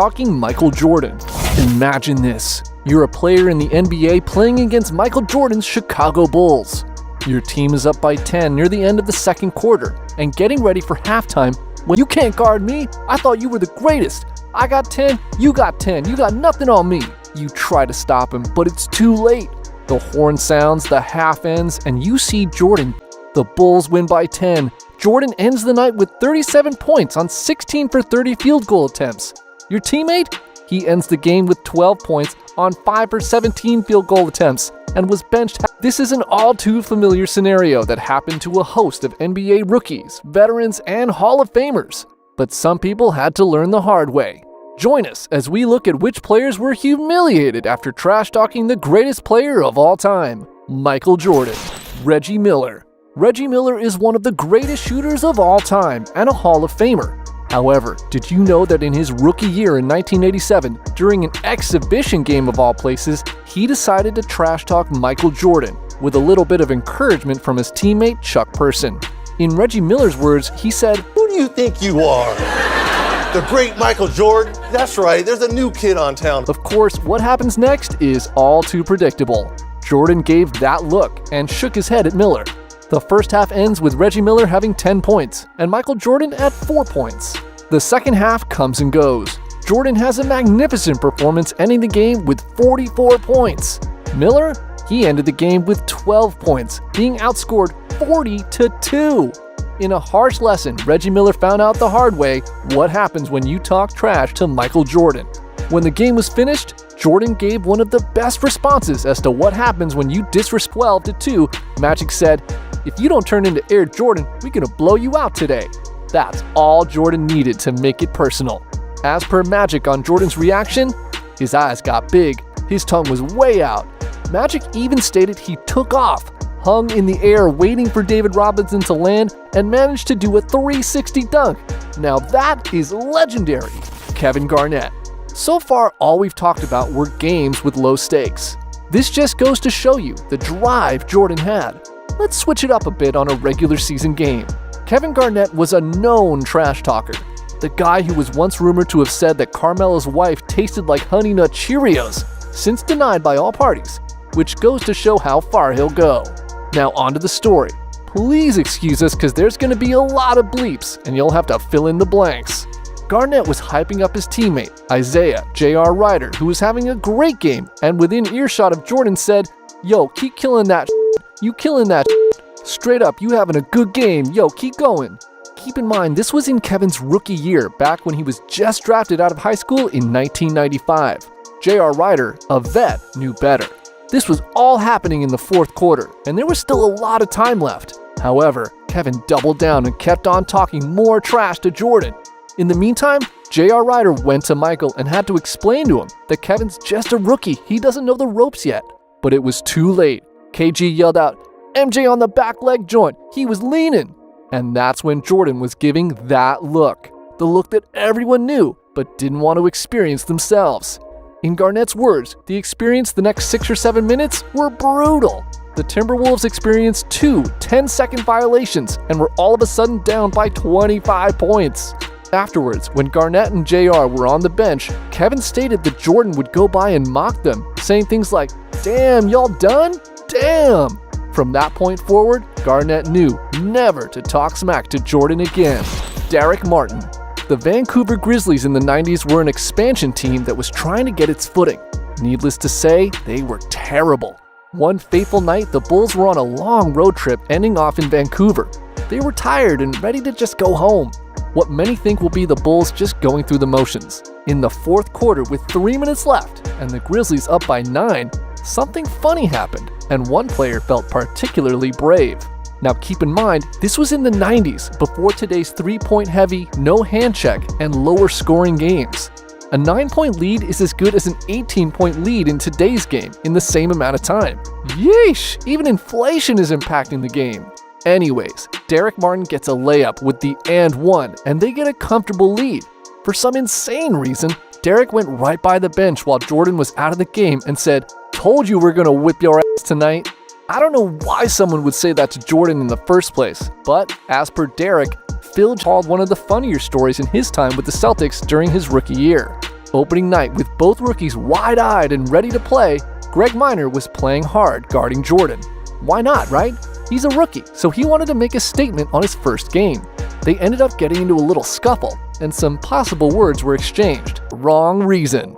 talking Michael Jordan. Imagine this. You're a player in the NBA playing against Michael Jordan's Chicago Bulls. Your team is up by 10 near the end of the second quarter and getting ready for halftime when you can't guard me. I thought you were the greatest. I got 10, you got 10, you got nothing on me. You try to stop him, but it's too late. The horn sounds, the half ends, and you see Jordan. The Bulls win by 10. Jordan ends the night with 37 points on 16 for 30 field goal attempts. Your teammate? He ends the game with 12 points on 5 for 17 field goal attempts and was benched. This is an all too familiar scenario that happened to a host of NBA rookies, veterans, and Hall of Famers. But some people had to learn the hard way. Join us as we look at which players were humiliated after trash-talking the greatest player of all time, Michael Jordan. Reggie Miller. Reggie Miller is one of the greatest shooters of all time and a Hall of Famer. However, did you know that in his rookie year in 1987, during an exhibition game of all places, he decided to trash-talk Michael Jordan with a little bit of encouragement from his teammate Chuck Person. In Reggie Miller's words, he said, "Who do you think you are? The great Michael Jordan? That's right, there's a new kid on town." Of course, what happens next is all too predictable. Jordan gave that look and shook his head at Miller. The first half ends with Reggie Miller having 10 points and Michael Jordan at 4 points. The second half comes and goes. Jordan has a magnificent performance, ending the game with 44 points. Miller, he ended the game with 12 points, being outscored 40-2. In a harsh lesson, Reggie Miller found out the hard way what happens when you talk trash to Michael Jordan. When the game was finished, Jordan gave one of the best responses as to what happens when you disrespect 12-2. Magic said, "If you don't turn into Air Jordan, we're gonna blow you out today." That's all Jordan needed to make it personal. As per Magic on Jordan's reaction, his eyes got big, his tongue was way out. Magic even stated he took off, hung in the air waiting for David Robinson to land, and managed to do a 360 dunk. Now that is legendary. Kevin Garnett. So far, all we've talked about were games with low stakes. This just goes to show you the drive Jordan had. Let's switch it up a bit on a regular season game. Kevin Garnett was a known trash talker. The guy who was once rumored to have said that Carmelo's wife tasted like Honey Nut Cheerios, since denied by all parties, which goes to show how far he'll go. Now on to the story. Please excuse us because there's going to be a lot of bleeps and you'll have to fill in the blanks. Garnett was hyping up his teammate, Isaiah J.R. Ryder, who was having a great game and within earshot of Jordan said, "Yo, keep killing that shit. You killing that shit. Straight up, you having a good game. Yo, keep going." Keep in mind, this was in Kevin's rookie year, back when he was just drafted out of high school in 1995. J.R. Ryder, a vet, knew better. This was all happening in the fourth quarter, and there was still a lot of time left. However, Kevin doubled down and kept on talking more trash to Jordan. In the meantime, J.R. Ryder went to Michael and had to explain to him that Kevin's just a rookie, he doesn't know the ropes yet. But it was too late. KG yelled out, "MJ on the back leg joint, he was leaning." And that's when Jordan was giving that look. The look that everyone knew, but didn't want to experience themselves. In Garnett's words, the experience the next 6 or 7 minutes were brutal. The Timberwolves experienced 2 10-second violations and were all of a sudden down by 25 points. Afterwards, when Garnett and JR were on the bench, Kevin stated that Jordan would go by and mock them, saying things like, "Damn, y'all done? Damn!" From that point forward, Garnett knew never to talk smack to Jordan again. Derek Martin. The Vancouver Grizzlies in the 90s were an expansion team that was trying to get its footing. Needless to say, they were terrible. One fateful night, the Bulls were on a long road trip ending off in Vancouver. They were tired and ready to just go home. What many think will be the Bulls just going through the motions. In the fourth quarter with 3 minutes left and the Grizzlies up by 9, something funny happened, and one player felt particularly brave. Now keep in mind, this was in the 90s, before today's 3-point heavy, no hand check, and lower scoring games. A 9-point lead is as good as an 18-point lead in today's game in the same amount of time. Yeesh, even inflation is impacting the game. Anyways, Derek Martin gets a layup with the and one, and they get a comfortable lead. For some insane reason, Derek went right by the bench while Jordan was out of the game and said, "Told you we're gonna whip your ass tonight." I don't know why someone would say that to Jordan in the first place, but as per Derek, Phil called one of the funnier stories in his time with the Celtics during his rookie year. Opening night with both rookies wide-eyed and ready to play, Greg Minor was playing hard guarding Jordan. Why not, right? He's a rookie, so he wanted to make a statement on his first game. They ended up getting into a little scuffle, and some possible words were exchanged. Wrong reason.